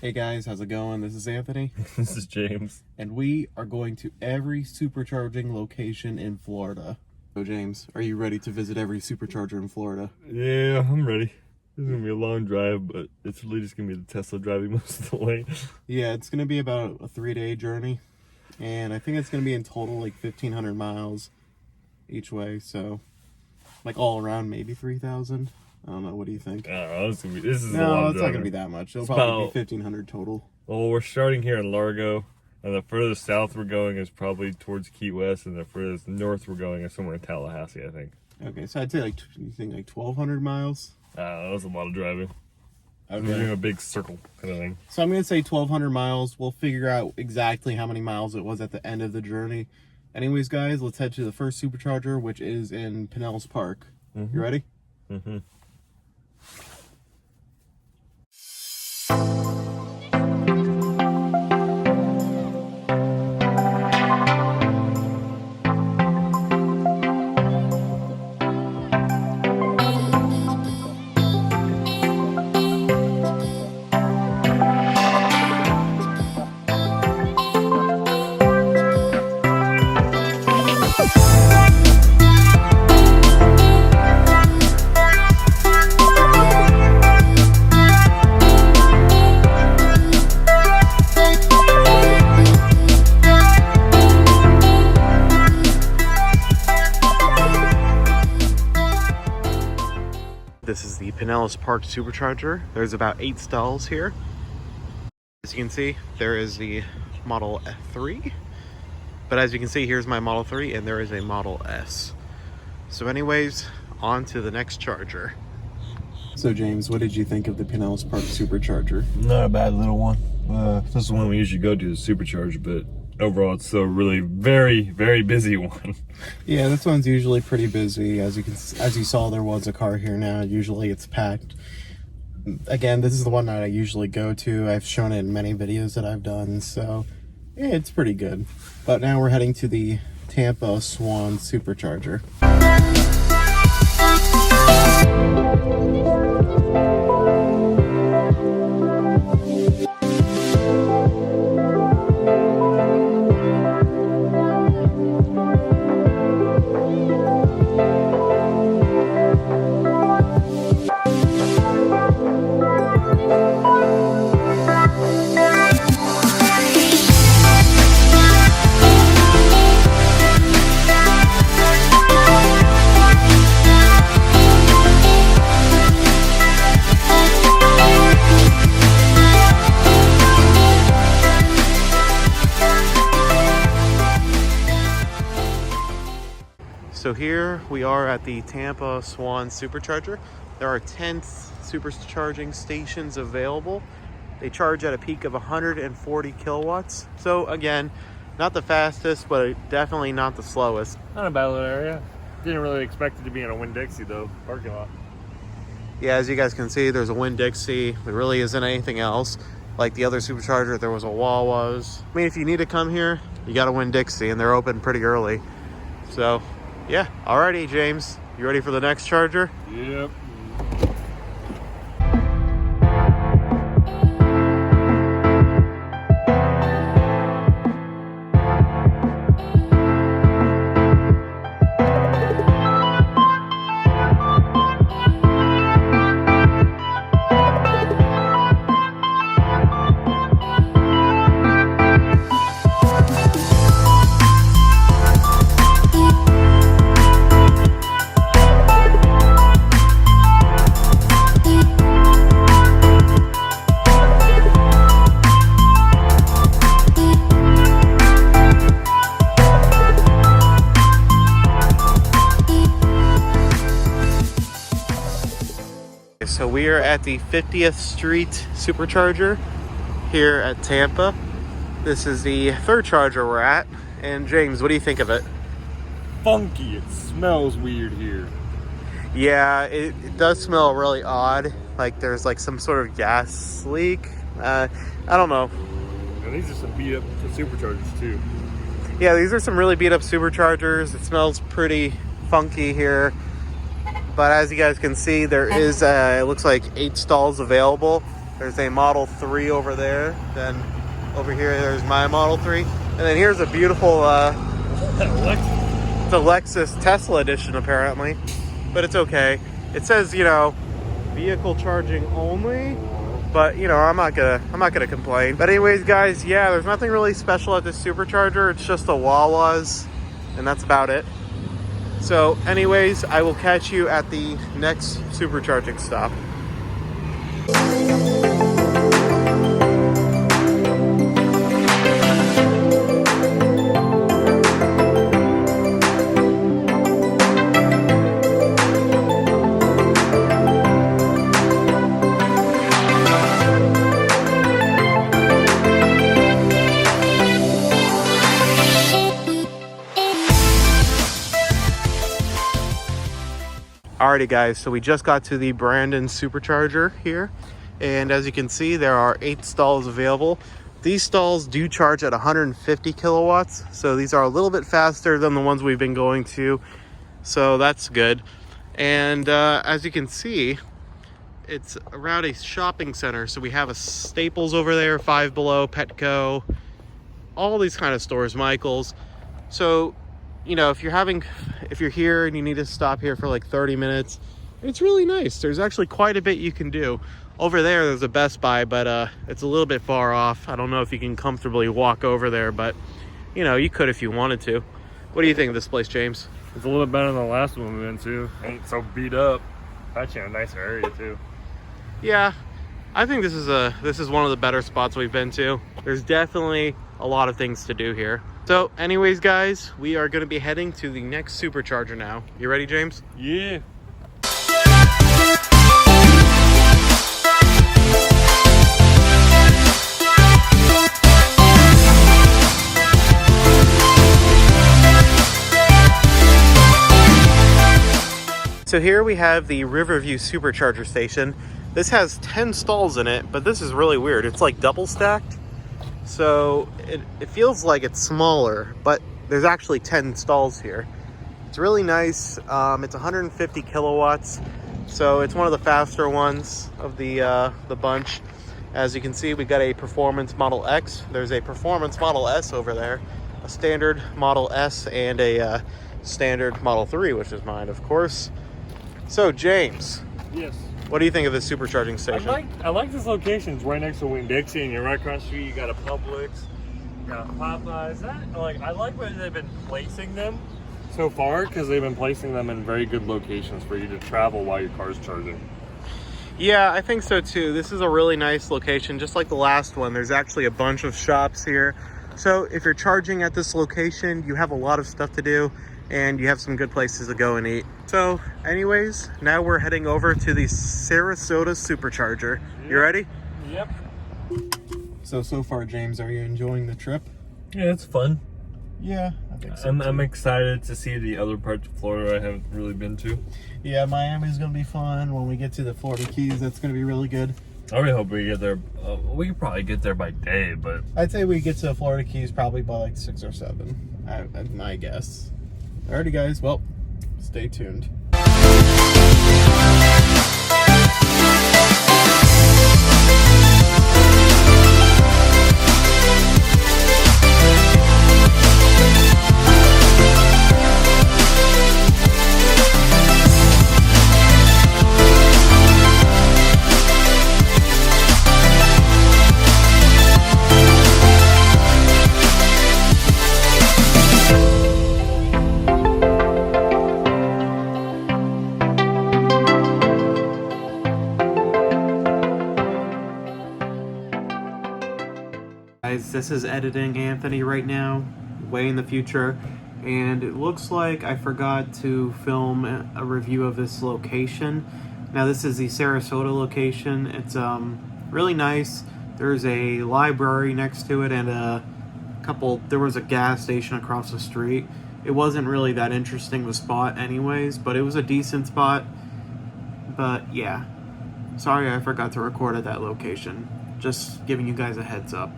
Hey guys, how's it going? This is Anthony. This is James. And we are going to every supercharging location in Florida. So James, are you ready to visit every supercharger in Florida? Yeah, I'm ready. This is going to be a long drive, but it's really just going to be the Tesla driving most of the way. Yeah, it's going to be about a 3-day journey. And I think it's going to be in total like 1,500 miles each way. So like all around maybe 3,000. I don't know. What do you think? I don't know. This is a lot of No, it's not driving. going to be that much. It'll probably be 1,500 total. Well, we're starting here in Largo, and the furthest south we're going is probably towards Key West, and the furthest north we're going is somewhere in Tallahassee, I think. Okay, so I'd say like, you think like 1,200 miles? I don't know. That's a lot of driving. Okay. We're doing a big circle kind of thing. So I'm going to say 1,200 miles. We'll figure out exactly how many miles it was at the end of the journey. Anyways, guys, let's head to the first supercharger, which is in Pinellas Park. You ready? Mm-hmm. This is the Pinellas Park Supercharger. There's about 8 stalls here. As you can see, there is the Model 3. But as you can see, here's my Model 3 and there is a Model S. So anyways, on to the next charger. So James, what did you think of the Pinellas Park Supercharger? Not a bad little one. This is the one we usually go to, the Supercharger, but overall it's still a really very, very busy one. Yeah, this one's usually pretty busy. As you saw, there was a car here now. Usually it's packed. Again, this is the one that I usually go to. I've shown it in many videos that I've done, so yeah, it's pretty good. But now we're heading to the Tampa Swan Supercharger. So here we are at the Tampa Swan Supercharger. There are 10 supercharging stations available. They charge at a peak of 140 kilowatts. So again, not the fastest, but definitely not the slowest. Not a bad little area. Didn't really expect it to be in a Winn-Dixie though, parking lot. Yeah, as you guys can see, there's a Winn-Dixie. There really isn't anything else. Like the other supercharger, there was a Wawa's. I mean, if you need to come here, you got a Winn-Dixie, and they're open pretty early. So yeah, alrighty, James. You ready for the next charger? Yep. So we are at the 50th Street Supercharger here at Tampa. This is the third charger we're at. And James, what do you think of it? Funky. It smells weird here. Yeah, it does smell really odd. Like there's like some sort of gas leak. I don't know. And these are some beat up superchargers too. Yeah, these are some really beat up superchargers. It smells pretty funky here. But as you guys can see, there is, it looks like 8 stalls available. There's a Model 3 over there. Then over here, there's my Model 3. And then here's a beautiful, it's a Lexus Tesla edition apparently, but it's okay. It says, you know, vehicle charging only, but you know, I'm not gonna complain. But anyways, guys, yeah, there's nothing really special at this Supercharger. It's just the Wawas, and that's about it. So anyways, I will catch you at the next supercharging stop. Alrighty guys, so we just got to the Brandon Supercharger here, and as you can see, there are 8 stalls available. These stalls do charge at 150 kilowatts, so these are a little bit faster than the ones we've been going to, so that's good. And as you can see, it's around a shopping center, so we have a Staples over there, Five Below, Petco, all these kind of stores, Michael's. So you know, if you're here and you need to stop here for like 30 minutes, it's really nice. There's actually quite a bit you can do. Over there's a Best Buy, but it's a little bit far off. I don't know if you can comfortably walk over there, but you know, you could if you wanted to. What do you think of this place, James? It's a little bit better than the last one we went to. Ain't so beat up. Actually in a nicer area too. Yeah, I think this is one of the better spots we've been to. There's definitely a lot of things to do here. So anyways, guys, we are going to be heading to the next Supercharger now. You ready, James? Yeah. So here we have the Riverview Supercharger station. This has 10 stalls in it, but this is really weird. It's like double stacked. So it feels like it's smaller, but there's actually 10 stalls here. It's really nice. It's 150 kilowatts, so it's one of the faster ones of the bunch. As you can see, we got a Performance Model X. There's a Performance Model S over there, a Standard Model S, and a Standard Model 3, which is mine, of course. So, James. Yes. What do you think of this supercharging station? I like this location. It's right next to Winn-Dixie, and you're right across the street. You got a Publix, you got a Popeyes. I like where they've been placing them so far, because they've been placing them in very good locations for you to travel while your car's charging. Yeah, I think so too. This is a really nice location, just like the last one. There's actually a bunch of shops here. So if you're charging at this location, you have a lot of stuff to do, and you have some good places to go and eat. So anyways, now we're heading over to the Sarasota Supercharger. You ready? Yep. So far, James, are you enjoying the trip? Yeah, it's fun. Yeah, I think so. I'm excited to see the other parts of Florida I haven't really been to. Yeah, Miami's gonna be fun. When we get to the Florida Keys, that's gonna be really good. I really hope we get there. We could probably get there by day, but I'd say we get to the Florida Keys probably by like 6 or 7. My guess. Alrighty, guys. Well, stay tuned. Guys, this is editing Anthony right now, way in the future, and it looks like I forgot to film a review of this location. Now this is the Sarasota location. It's really nice. There's a library next to it and there was a gas station across the street. It wasn't really that interesting of a spot anyways, but it was a decent spot. But yeah, sorry I forgot to record at that location. Just giving you guys a heads up.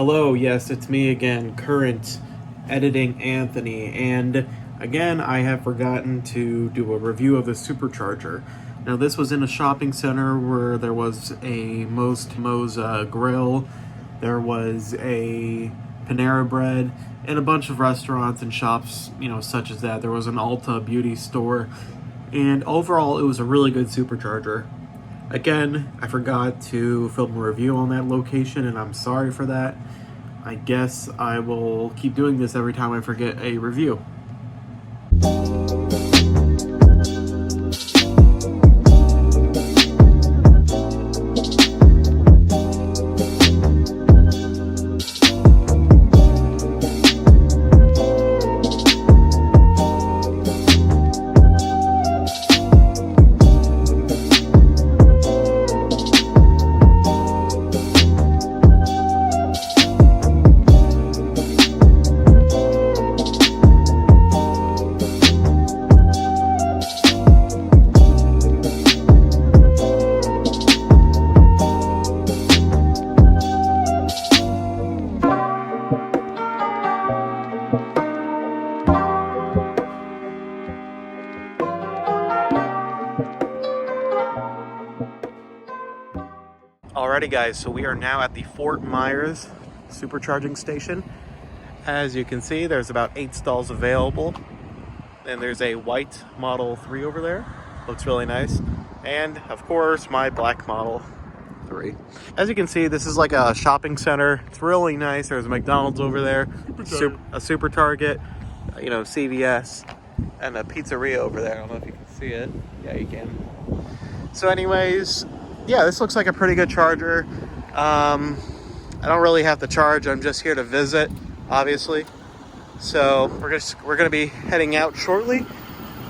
Hello, yes, it's me again, current editing Anthony, and again, I have forgotten to do a review of the Supercharger. Now, this was in a shopping center where there was a Mo's grill, there was a Panera Bread, and a bunch of restaurants and shops, such as that. There was an Ulta beauty store, and overall, it was a really good Supercharger. Again, I forgot to film a review on that location, and I'm sorry for that. I guess I will keep doing this every time I forget a review. Alrighty guys, so we are now at the Fort Myers supercharging station. As you can see, there's about 8 stalls available. And there's a white Model 3 over there. Looks really nice. And of course, my black Model 3. As you can see, this is like a shopping center. It's really nice. There's a McDonald's over there, a Super Target, CVS, and a pizzeria over there. I don't know if you can see it. Yeah, you can. So anyways, yeah, this looks like a pretty good charger. I don't really have to charge. I'm just here to visit, obviously. So we're gonna be heading out shortly.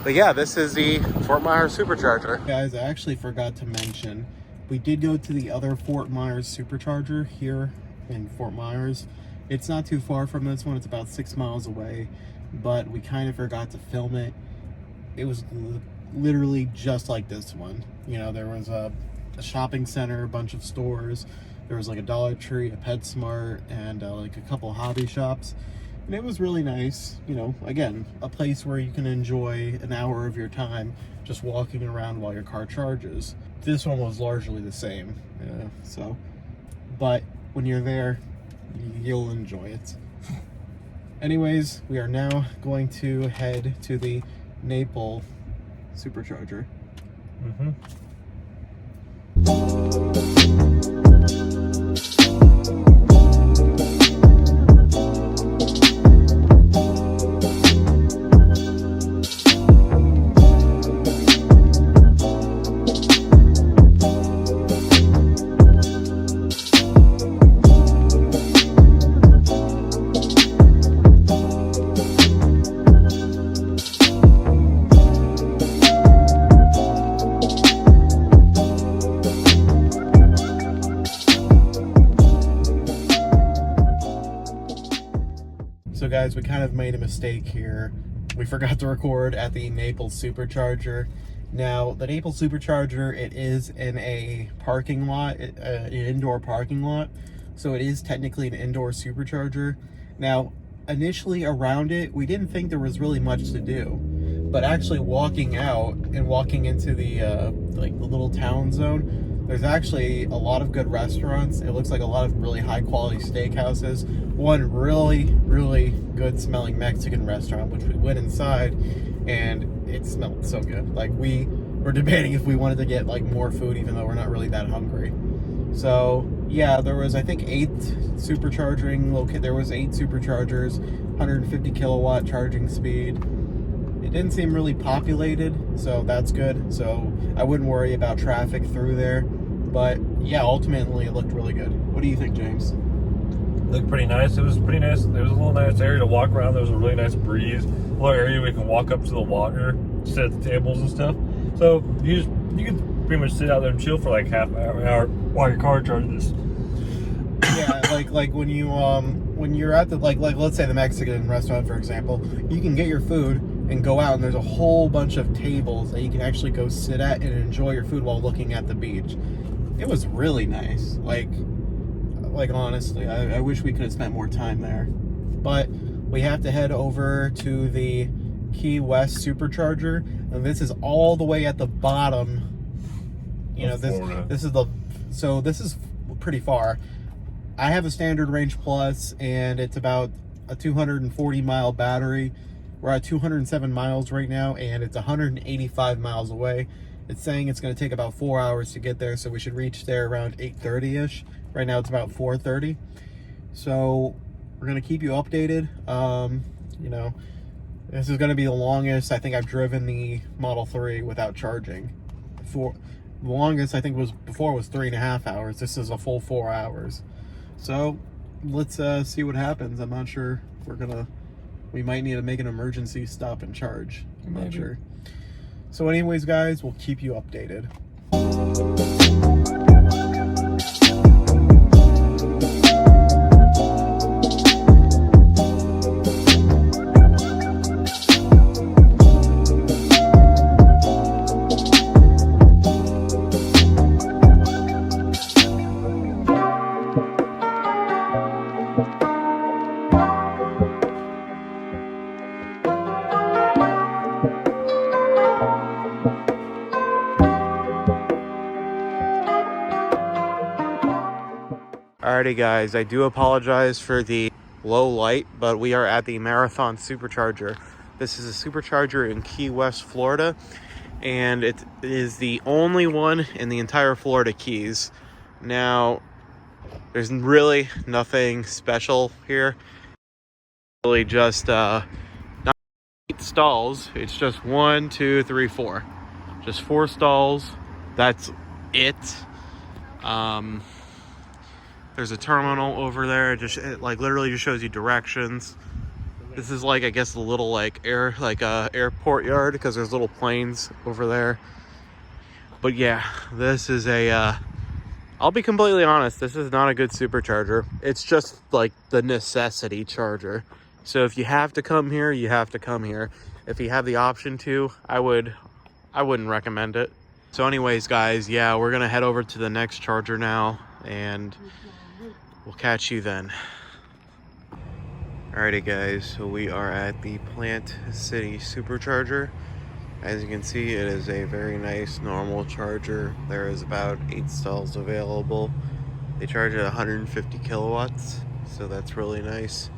But yeah, this is the Fort Myers Supercharger. Guys, I actually forgot to mention, we did go to the other Fort Myers Supercharger here in Fort Myers. It's not too far from this one. It's about 6 miles away, but we kind of forgot to film it. It was literally just like this one. There was a shopping center, a bunch of stores. There was like a Dollar Tree, a PetSmart, and like a couple hobby shops. And it was really nice. Again, a place where you can enjoy an hour of your time just walking around while your car charges. This one was largely the same. But when you're there, you'll enjoy it. Anyways, we are now going to head to the Naples Supercharger. So guys, we kind of made a mistake here. We forgot to record at the Naples Supercharger. Now, the Naples Supercharger, it is in a parking lot, an indoor parking lot. So it is technically an indoor supercharger. Now, initially around it, we didn't think there was really much to do. But actually walking out and walking into the the little town zone, there's actually a lot of good restaurants. It looks like a lot of really high quality steakhouses. One really, really good smelling Mexican restaurant, which we went inside and it smelled so good. Like, we were debating if we wanted to get more food, even though we're not really that hungry. So yeah, there was, I think, 8 supercharging there was 8 superchargers, 150 kilowatt charging speed. It didn't seem really populated, so that's good. So I wouldn't worry about traffic through there. But yeah, ultimately it looked really good. What do you think, James? Looked pretty nice. It was pretty nice. There was a little nice area to walk around. There was a really nice breeze. A little area where you can walk up to the water, sit at the tables and stuff. So you can pretty much sit out there and chill for like half an hour while your car charges. Yeah, like when you're at the like let's say the Mexican restaurant, for example, you can get your food and go out, and there's a whole bunch of tables that you can actually go sit at and enjoy your food while looking at the beach. It was really nice. Like, like honestly, I wish we could have spent more time there. But we have to head over to the Key West Supercharger, and this is all the way at the bottom. You know, this is pretty far. I have a standard range plus, and it's about a 240 mile battery. We're at 207 miles right now, and it's 185 miles away. It's saying it's going to take about 4 hours to get there, so we should reach there around 8:30ish. Right now it's about 4:30. So we're going to keep you updated. You know, this is going to be the longest I think I've driven the Model 3 without charging. The longest I think was 3.5 hours. This is a full 4 hours. So let's see what happens. I'm not sure if we might need to make an emergency stop and charge. I'm not sure. So anyways, guys, we'll keep you updated. Alrighty guys, I do apologize for the low light, but we are at the Marathon Supercharger. This is a supercharger in Key West, Florida, and it is the only one in the entire Florida Keys. Now, there's really nothing special here. Really just not 8 stalls. It's just 1, 2, 3, 4. Just 4 stalls. That's it. There's a terminal over there. It like literally just shows you directions. This is like, I guess, a little like airport yard, because there's little planes over there. But yeah, this is I'll be completely honest, this is not a good supercharger. It's just like the necessity charger. So if you have to come here, you have to come here. If you have the option to, I wouldn't recommend it. So anyways, guys, yeah, we're gonna head over to the next charger now, and we'll catch you then. Alrighty guys, so we are at the Plant City Supercharger. As you can see, it is a very nice normal charger. There is about 8 stalls available. They charge at 150 kilowatts, so that's really nice.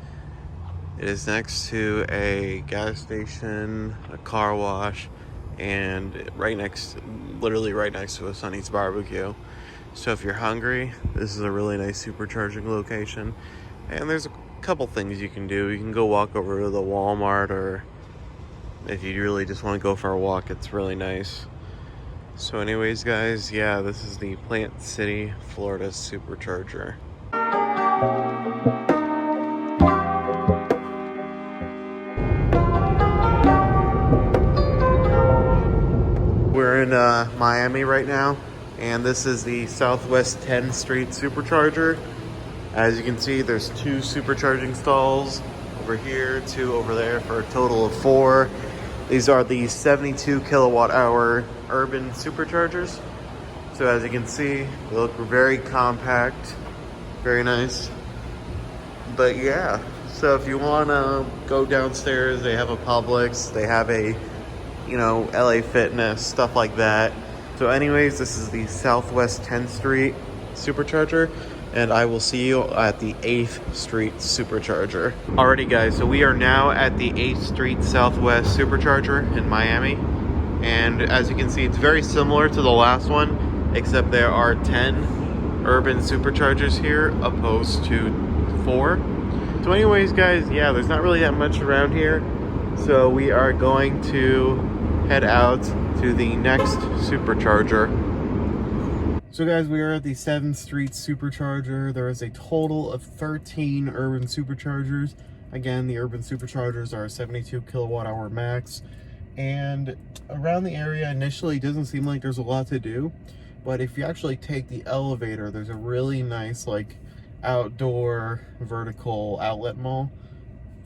It is next to a gas station, a car wash, and literally right next to a Sonny's Barbecue. So if you're hungry, this is a really nice supercharging location. And there's a couple things you can do. You can go walk over to the Walmart, or if you really just want to go for a walk, it's really nice. So anyways, guys, yeah, this is the Plant City, Florida Supercharger. We're in Miami right now, and this is the Southwest 10th Street Supercharger. As you can see, there's 2 supercharging stalls over here, 2 over there, for a total of 4. These are the 72 kilowatt hour urban superchargers. So as you can see, they look very compact, very nice. But yeah, so if you want to go downstairs, they have a Publix, they have a, LA Fitness, stuff like that. So anyways, this is the Southwest 10th Street Supercharger, and I will see you at the 8th Street Supercharger. Alrighty guys, so we are now at the 8th Street Southwest Supercharger in Miami. And as you can see, it's very similar to the last one, except there are 10 urban superchargers here opposed to 4. So anyways guys, yeah, there's not really that much around here. So we are going to head out to the next supercharger. So guys, we are at the 7th Street Supercharger. There is a total of 13 urban superchargers. Again, the urban superchargers are 72 kilowatt hour max. And around the area initially, it doesn't seem like there's a lot to do. But if you actually take the elevator, there's a really nice outdoor vertical outlet mall.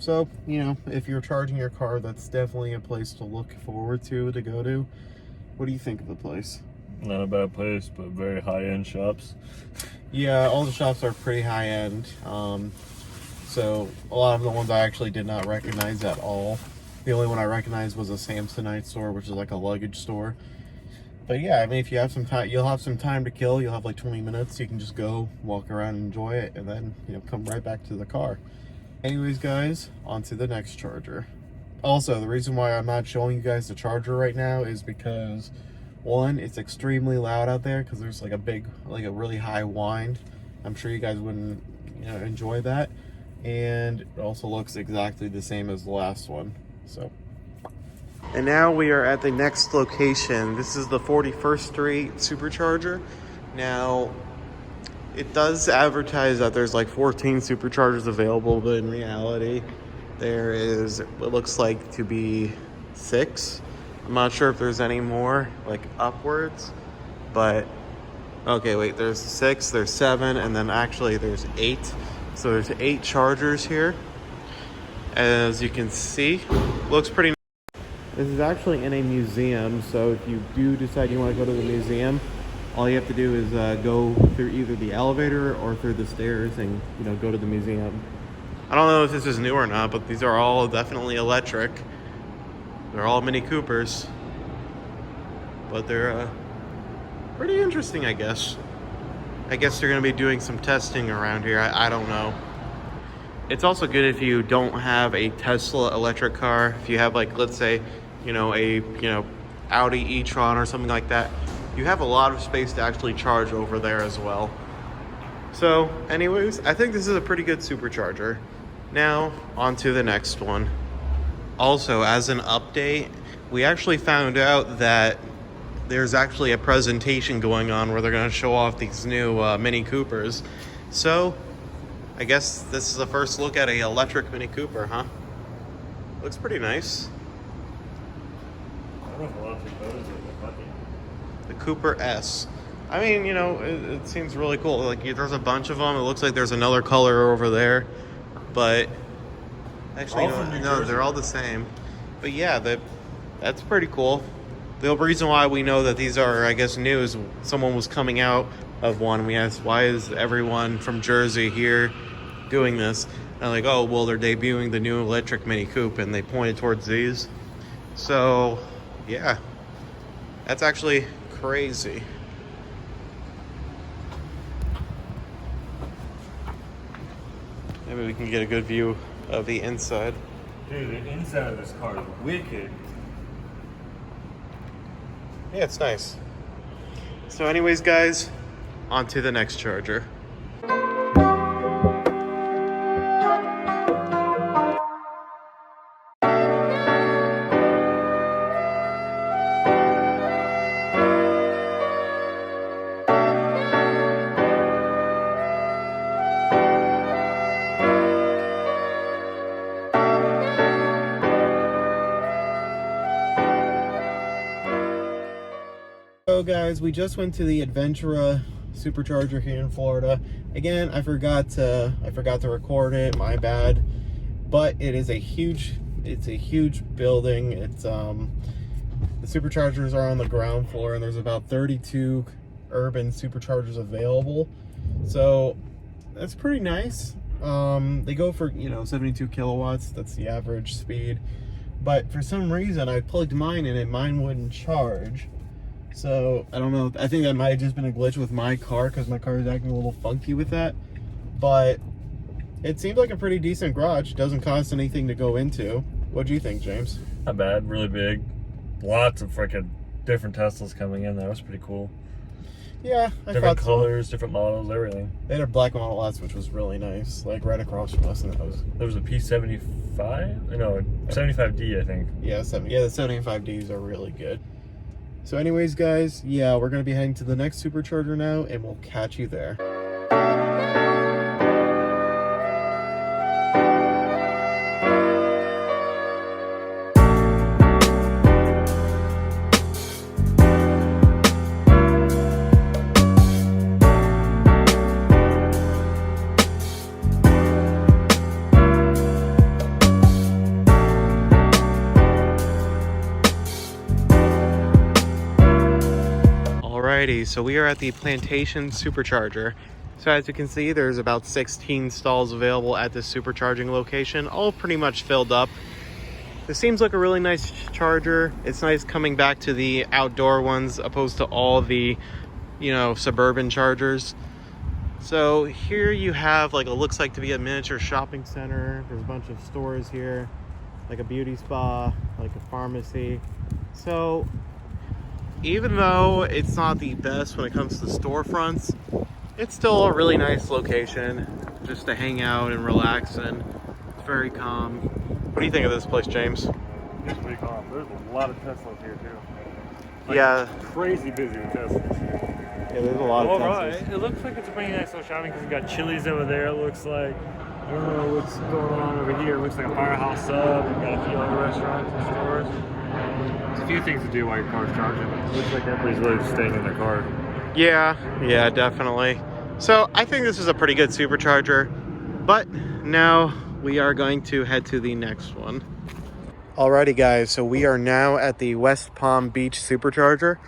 So, if you're charging your car, that's definitely a place to look forward to go to. What do you think of the place? Not a bad place, but very high-end shops. Yeah, all the shops are pretty high-end. So a lot of the ones I actually did not recognize at all. The only one I recognized was a Samsonite store, which is like a luggage store. But yeah, I mean, if you have some time, you'll have some time to kill. You'll have like 20 minutes. You can just go walk around and enjoy it, and then, you know, come right back to the car. Anyways, guys, on to the next charger. Also, the reason why I'm not showing you guys the charger right now is because, one, it's extremely loud out there because there's like a really high wind. I'm sure you guys wouldn't, you know, enjoy that. And it also looks exactly the same as the last one. So. And now we are at the next location. This is the 41st Street Supercharger. Now, it does advertise that there's like 14 Superchargers available, but in reality, there is what looks like to be 6. I'm not sure if there's any more, like upwards, but okay, wait, there's 6, there's 7, and then actually there's 8. So there's 8 chargers here. As you can see, looks pretty nice. This is actually in a museum, so if you do decide you want to go to the museum, all you have to do is go through either the elevator or through the stairs and, you know, go to the museum. I don't know if this is new or not, but these are all definitely electric. They're all Mini Coopers, but they're pretty interesting, I guess. I guess they're going to be doing some testing around here. I don't know. It's also good if you don't have a Tesla electric car. If you have, like, let's say, you know, Audi e-tron or something like that, you have a lot of space to actually charge over there as well. So anyways, I think this is a pretty good supercharger. Now on to the next one. Also, as an update, we actually found out that there's actually a presentation going on where they're going to show off these new Mini Coopers. So I guess this is the first look at a electric Mini Cooper, huh? Looks pretty nice. I don't know if a lot of people notice it, but The Cooper S. I mean, you know, it seems really cool. Like, there's a bunch of them. It looks like there's another color over there, but actually, no, they're all the same. But yeah, that's pretty cool. The reason why we know that these are, I guess, new is someone was coming out of one. We asked, why is everyone from Jersey here doing this? And they're like, oh, well, they're debuting the new electric Mini Coupe, and they pointed towards these. So, yeah, that's actually crazy. Maybe we can get a good view of the inside. dude, the inside of this car is wicked. Yeah, it's nice. So anyways, guys, on to the next charger. So guys, we just went to the Adventura Supercharger here in Florida. Again, I forgot to record it, my bad. But it is a huge building. It's the Superchargers are on the ground floor, and there's about 32 urban Superchargers available. So that's pretty nice. They go for, 72 kilowatts. That's the average speed. But for some reason, I plugged mine in and mine wouldn't charge. So I don't know. I think that might have just been a glitch with my car because my car is acting a little funky with that. But it seems like a pretty decent garage. Doesn't cost anything to go into. What do you think, James? Not bad. Really big. Lots of freaking different Teslas coming in. That was pretty cool. Yeah, I different thought colors, so. Different models, everything. They had a black Model S, which was really nice, like right across from us. And there was a P75? No, 75D, I think. Yeah, the 75Ds are really good. So anyways, guys, yeah, we're going to be heading to the next Supercharger now, and we'll catch you there. Alrighty, so we are at the Plantation Supercharger. So as you can see, there's about 16 stalls available at this supercharging location, all pretty much filled up. This seems like a really nice charger. It's nice coming back to the outdoor ones opposed to all the, suburban chargers. So here you have like, it looks like to be a miniature shopping center. There's a bunch of stores here, like a beauty spa, like a pharmacy. So even though it's not the best when it comes to storefronts, it's still a really nice location just to hang out and relax, and it's very calm. What do you think of this place, James? It's pretty calm. There's a lot of Teslas here too. Yeah. Crazy busy with Teslas. Yeah, there's a lot of Teslas. Teslas. It looks like it's a pretty nice little shopping because we got Chili's over there. It looks like, I don't know what's going on over here. It looks like a Firehouse Sub. We've got a few other restaurants and stores. There's a few things to do while your car's charging. It looks like everybody's really staying in their car. Yeah, definitely. So I think this is a pretty good supercharger, but now we are going to head to the next one. Alrighty guys, so we are now at the West Palm Beach Supercharger.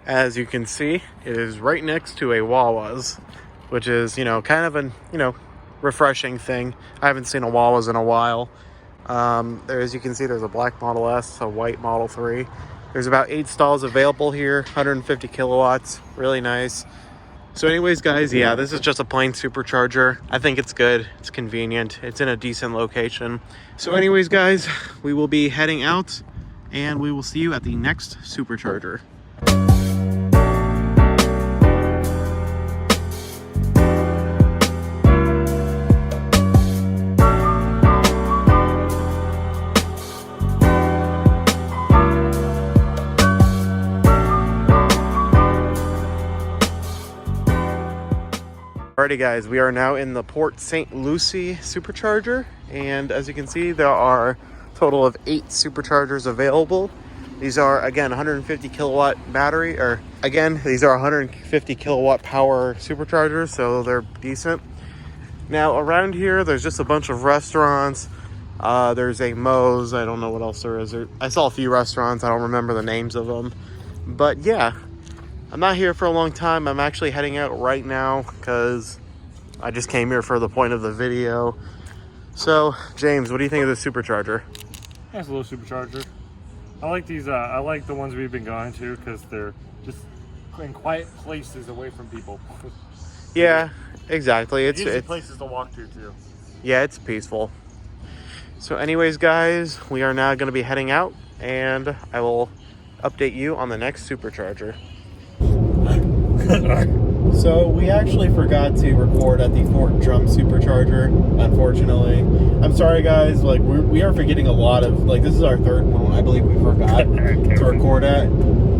As you can see, it is right next to a Wawa's, which is, kind of an, refreshing thing. I haven't seen a Wawa's in a while. As you can see, there's a black Model S, a white Model 3. There's about 8 stalls available here, 150 kilowatts, really nice. So anyways, guys, yeah, this is just a plain supercharger. I think it's good. It's convenient. It's in a decent location. So anyways, guys, we will be heading out and we will see you at the next supercharger. Alrighty guys, we are now in the Port St. Lucie Supercharger, and as you can see, there are a total of 8 superchargers available. These are, again, 150 kilowatt battery, these are 150 kilowatt power superchargers, so they're decent. Now around here, there's just a bunch of restaurants. There's a Moe's, I don't know what else there is. I saw a few restaurants, I don't remember the names of them. But yeah, I'm not here for a long time. I'm actually heading out right now because I just came here for the point of the video. So, James, what do you think of this supercharger? Nice little supercharger. I like these. I like the ones we've been going to because they're just in quiet places away from people. Yeah, exactly. It's places to walk to too. Yeah, it's peaceful. So, anyways, guys, we are now going to be heading out, and I will update you on the next supercharger. So we actually forgot to record at the Fort Drum Supercharger, unfortunately. I'm sorry guys, like we are forgetting a lot of, like, this is our third one I believe we forgot to record at.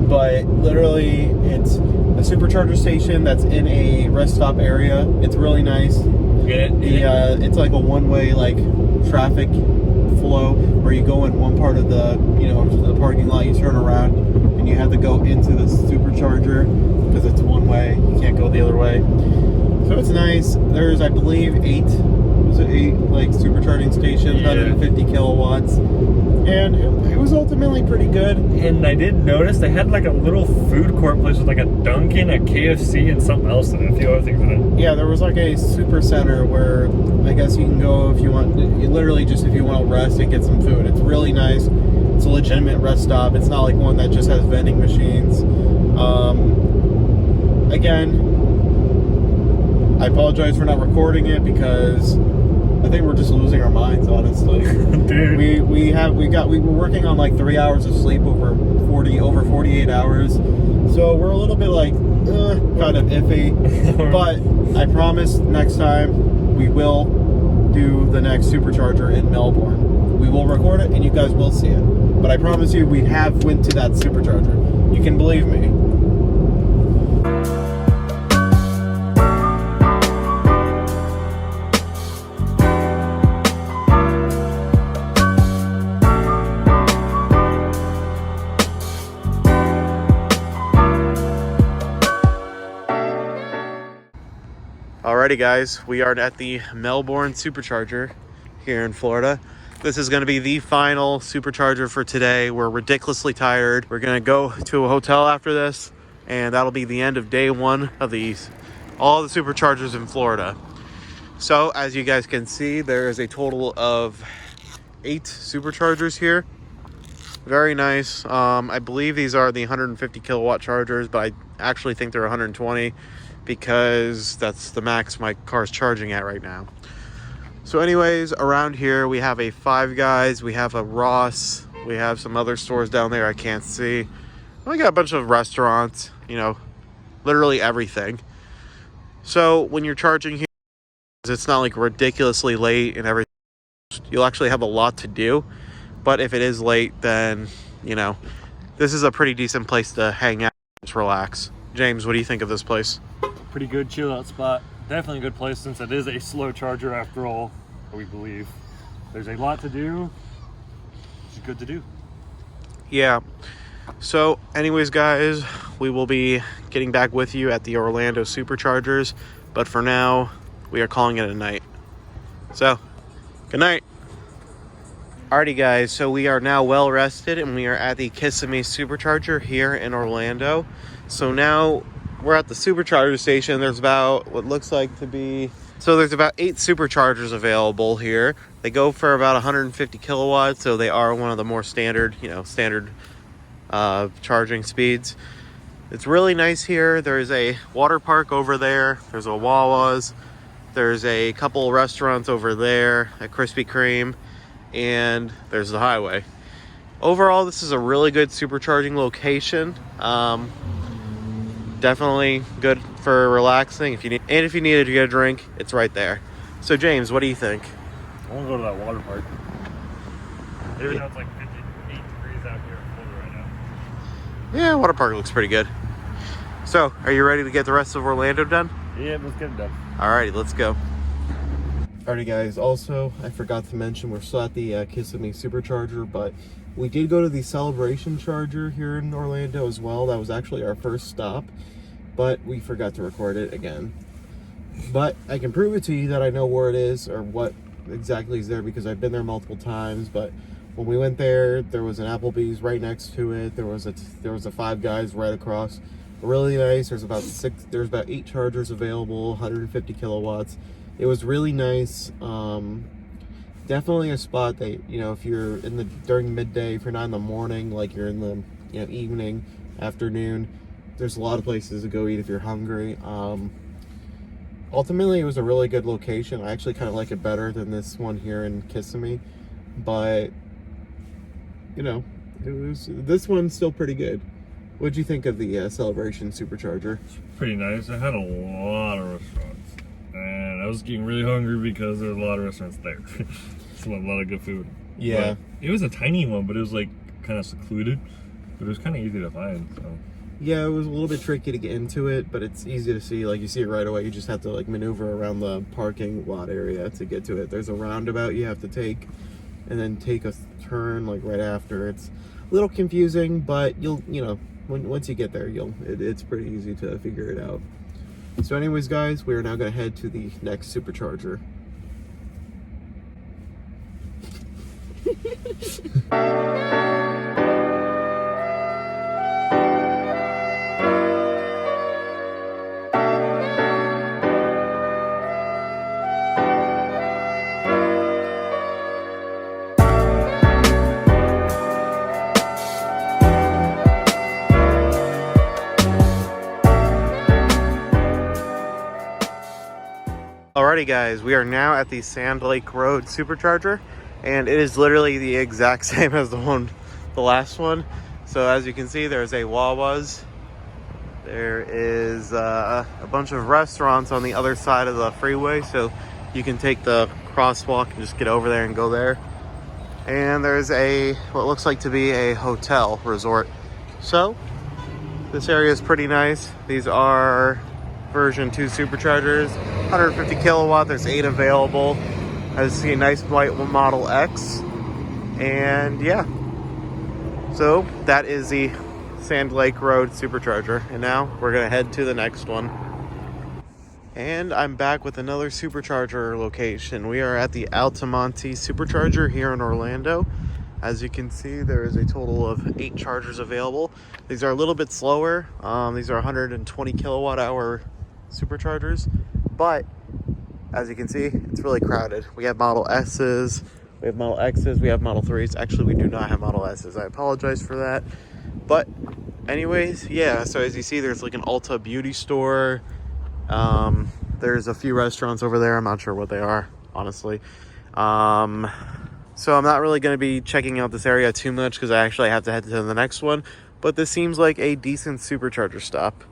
But literally it's a supercharger station that's in a rest stop area. It's really nice. It's like a one-way like traffic flow where you go in one part of the the parking lot, you turn around and you have to go into the supercharger because it's one way, you can't go the other way. So it's nice. There's, I believe, 8 like supercharging stations, 150 kilowatts, and it was ultimately pretty good. And I did notice they had like a little food court place with like a Dunkin', a KFC, and something else in it, a few other things in it. Yeah, there was like a super center where I guess you can go if you want, literally just if you want to rest and get some food. It's really nice. It's a legitimate rest stop. It's not like one that just has vending machines. Again, I apologize for not recording it because I think we're just losing our minds, honestly. Dude. We were working on like 3 hours of sleep over 48 hours. So we're a little bit like kind of iffy. But I promise next time we will do the next supercharger in Melbourne. We will record it and you guys will see it. But I promise you we have went to that supercharger. You can believe me. Alrighty guys, we are at the Melbourne Supercharger here in Florida. This is going to be the final supercharger for today. We're ridiculously tired. We're going to go to a hotel after this And that'll be the end of day one of all the superchargers in Florida. So as you guys can see, there is a total of 8 superchargers here. Very nice. I believe these are the 150 kilowatt chargers, but I actually think they're 120 because that's the max my car's charging at right now. So anyways, around here we have a Five Guys, we have a Ross, we have some other stores down there I can't see. We got a bunch of restaurants, you know, literally everything. So when you're charging here, it's not like ridiculously late and everything. You'll actually have a lot to do. But if it is late, then, you know, this is a pretty decent place to hang out and just relax. James, what do you think of this place? Pretty good chill out spot. Definitely a good place since it is a slow charger after all, we believe. There's a lot to do. It's good to do. Yeah. So anyways, guys, we will be getting back with you at the Orlando Superchargers. But for now, we are calling it a night. So, good night. Alrighty guys, so we are now well rested and we are at the Kissimmee Supercharger here in Orlando. So now we're at the Supercharger station. There's about what looks like to be, so there's about 8 Superchargers available here. They go for about 150 kilowatts, so they are one of the more standard, charging speeds. It's really nice here. There's a water park over there. There's a Wawa's. There's a couple restaurants over there, a Krispy Kreme. And there's the highway. Overall, this is a really good supercharging location. Definitely good for relaxing. If you needed to get a drink, it's right there. So James, what do you think? I want to go to that water park. Even though it's like 58 degrees out here in Florida right now. Yeah, water park looks pretty good. So, are you ready to get the rest of Orlando done? Yeah, let's get it done. Alrighty, let's go. Alrighty guys, also I forgot to mention we're still at the Kissimmee Supercharger, but we did go to the Celebration Charger here in Orlando as well. That was actually our first stop, but we forgot to record it again. But I can prove it to you that I know where it is or what exactly is there because I've been there multiple times. But when we went there, there was an Applebee's right next to it. There was a Five Guys right across. Really nice. There's about 8 chargers available, 150 kilowatts. It was really nice. Definitely a spot that, if you're during midday, if you're not in the morning, like you're in the evening, afternoon, there's a lot of places to go eat if you're hungry. Ultimately, it was a really good location. I actually kind of like it better than this one here in Kissimmee, but this one's still pretty good. What'd you think of the Celebration Supercharger? It's pretty nice. I had a lot of restaurants. And I was getting really hungry because there's a lot of restaurants there. So a lot of good food. Yeah. But it was a tiny one, but it was like kind of secluded. But it was kind of easy to find. So. Yeah, it was a little bit tricky to get into it, but it's easy to see. Like you see it right away. You just have to maneuver around the parking lot area to get to it. There's a roundabout you have to take, and then take a turn right after. It's a little confusing, but once you get there, it's pretty easy to figure it out. So anyways, guys, we are now going to head to the next Supercharger. Alrighty guys, we are now at the Sand Lake Road Supercharger, and it is literally the exact same as the last one. So as you can see, there's a Wawa's. There is a bunch of restaurants on the other side of the freeway, so you can take the crosswalk and just get over there and go there. And there's what looks like to be a hotel resort. So this area is pretty nice. These are version 2 Superchargers, 150 kilowatt. There's 8 available. I see a nice white Model X, and yeah, so that is the Sand Lake Road Supercharger. And now we're gonna head to the next one. And I'm back with another Supercharger location. We are at the Altamonte Supercharger here in Orlando. As you can see, there is a total of 8 chargers available. These are a little bit slower. These are 120 kilowatt hour superchargers, but as you can see, it's really crowded. We have Model S's, we have Model X's, we have Model 3s. Actually, we do not have Model S's. I apologize for that. But anyways, yeah, so as you see, there's like an Ulta beauty store. There's a few restaurants over there. I'm not sure what they are, honestly. So I'm not really going to be checking out this area too much because I actually have to head to the next one. But this seems like a decent supercharger stop.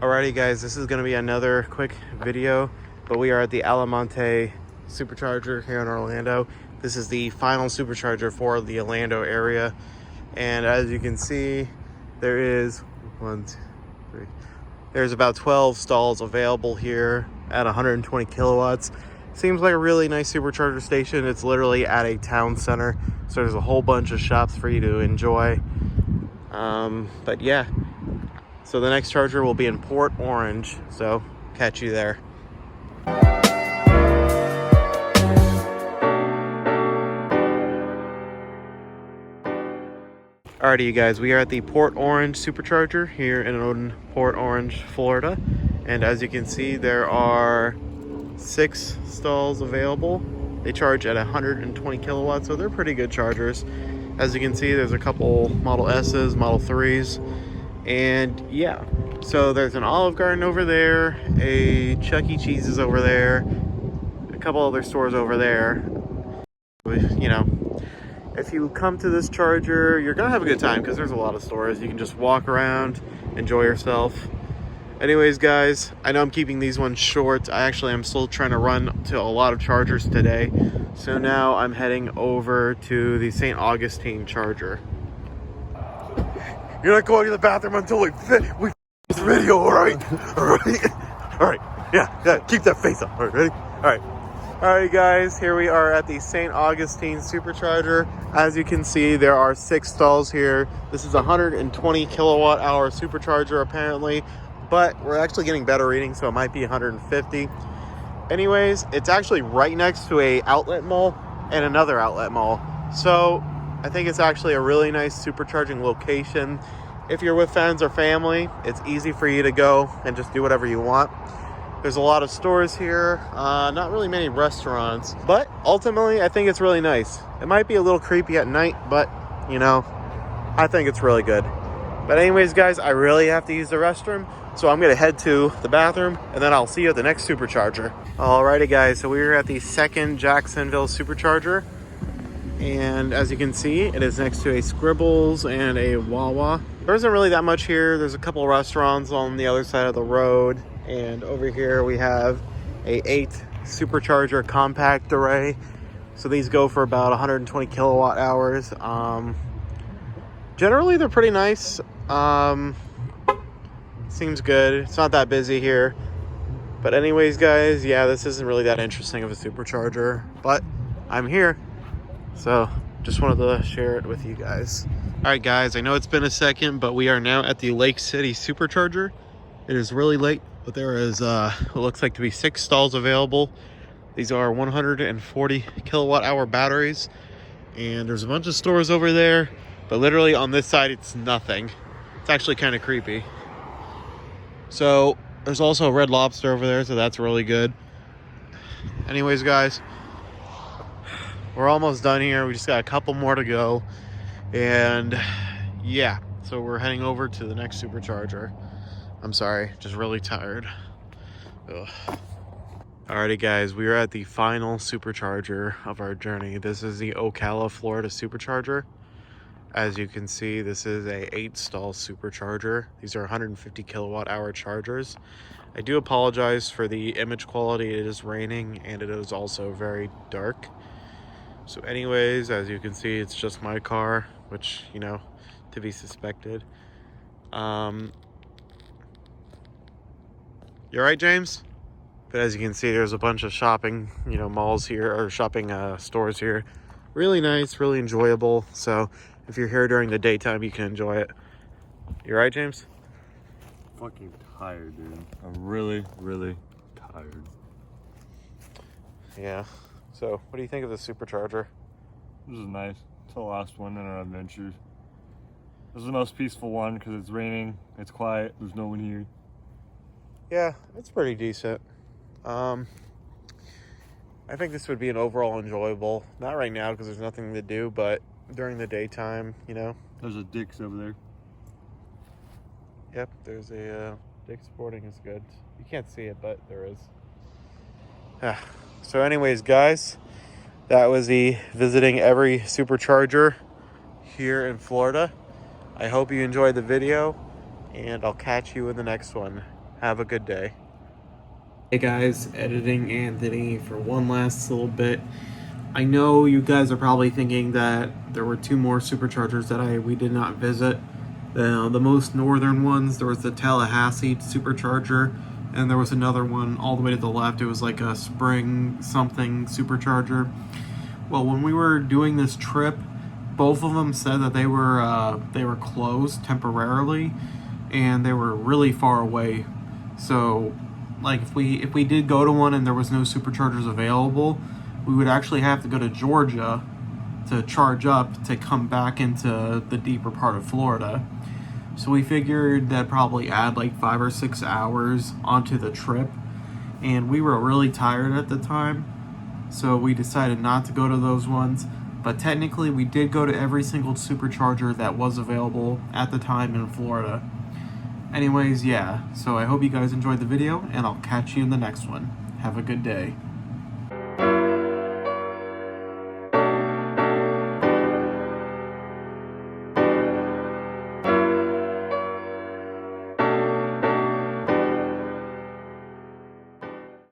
Alrighty guys, this is going to be another quick video, but we are at the Alamonte Supercharger here in Orlando. This is the final supercharger for the Orlando area. And as you can see, there is there's about 12 stalls available here at 120 kilowatts. Seems like a really nice supercharger station. It's literally at a town center, so there's a whole bunch of shops for you to enjoy. But yeah, so the next charger will be in Port Orange, so catch you there. Alrighty, you guys, we are at the Port Orange Supercharger here in Port Orange, Florida. And as you can see, there are 6 stalls available. They charge at 120 kilowatts, so they're pretty good chargers. As you can see, there's a couple Model S's, Model 3s, and yeah. So there's an Olive Garden over there, a Chuck E. Cheese's over there, a couple other stores over there. You know, if you come to this charger, you're gonna have a good time because there's a lot of stores. You can just walk around, enjoy yourself. Anyways, guys, I know I'm keeping these ones short. I'm still trying to run to a lot of chargers today. So now I'm heading over to the St. Augustine charger. You're not going to the bathroom until we finish this video, all right? All right? All right. Yeah, keep that face up. All right, ready? All right. Alright guys, here we are at the St. Augustine Supercharger. As you can see, there are 6 stalls here. This is a 120 kilowatt hour supercharger apparently, but we're actually getting better readings, so it might be 150. Anyways, it's actually right next to a outlet mall and another outlet mall. So I think it's actually a really nice supercharging location. If you're with friends or family, it's easy for you to go and just do whatever you want. There's a lot of stores here, not really many restaurants, but ultimately I think it's really nice. It might be a little creepy at night, but you know, I think it's really good. But anyways guys, I really have to use the restroom, so I'm gonna head to the bathroom and then I'll see you at the next supercharger. Alrighty guys, so we're at the second Jacksonville supercharger. And as you can see, it is next to a Scribbles and a Wawa. There isn't really that much here. There's a couple restaurants on the other side of the road. And over here we have a 8 supercharger compact array. So these go for about 120 kilowatt hours. Generally they're pretty nice. Seems good. It's not that busy here. But anyways guys, yeah, this isn't really that interesting of a supercharger, but I'm here. So just wanted to share it with you guys. Alright guys, I know it's been a second, but we are now at the Lake City Supercharger. It is really late, but there is it looks like to be 6 stalls available. These are 140 kilowatt hour batteries, and there's a bunch of stores over there, but literally on this side it's nothing. It's actually kind of creepy. So there's also a Red Lobster over there, so that's really good. Anyways guys, we're almost done here. We just got a couple more to go, and yeah, so we're heading over to the next supercharger. I'm sorry, just really tired. Ugh. Alrighty guys, we are at the final supercharger of our journey. This is the Ocala, Florida supercharger. As you can see, this is a 8 stall supercharger. These are 150 kilowatt hour chargers. I do apologize for the image quality. It is raining and it is also very dark. So anyways, as you can see, it's just my car, which, you know, to be suspected. You all right, James? But as you can see, there's a bunch of shopping, you know, malls here, or shopping stores here. Really nice, really enjoyable. So if you're here during the daytime, you can enjoy it. You all right, James? Fucking tired, dude. I'm really, really tired. Yeah. So what do you think of the supercharger? This is nice. It's the last one in our adventure. This is the most peaceful one because it's raining, it's quiet, there's no one here. Yeah, it's pretty decent. I think this would be an overall enjoyable, not right now because there's nothing to do, but during the daytime, you know. There's a Dick's over there. Yep, there's a Dick's Sporting is good. You can't see it, but there is. So anyways, guys, that was the visiting every Supercharger here in Florida. I hope you enjoyed the video, and I'll catch you in the next one. Have a good day. Hey guys, editing Anthony for one last little bit. I know you guys are probably thinking that there were 2 more Superchargers that we did not visit. The most northern ones, there was the Tallahassee Supercharger, and there was another one all the way to the left. It was like a spring something Supercharger. Well, when we were doing this trip, both of them said that they were closed temporarily, and they were really far away. So, like if we did go to one and there was no Superchargers available, we would actually have to go to Georgia to charge up to come back into the deeper part of Florida. So we figured that probably add like 5 or 6 hours onto the trip, and we were really tired at the time, so we decided not to go to those ones. But technically we did go to every single Supercharger that was available at the time in Florida. Anyways, yeah, so I hope you guys enjoyed the video, and I'll catch you in the next one. Have a good day.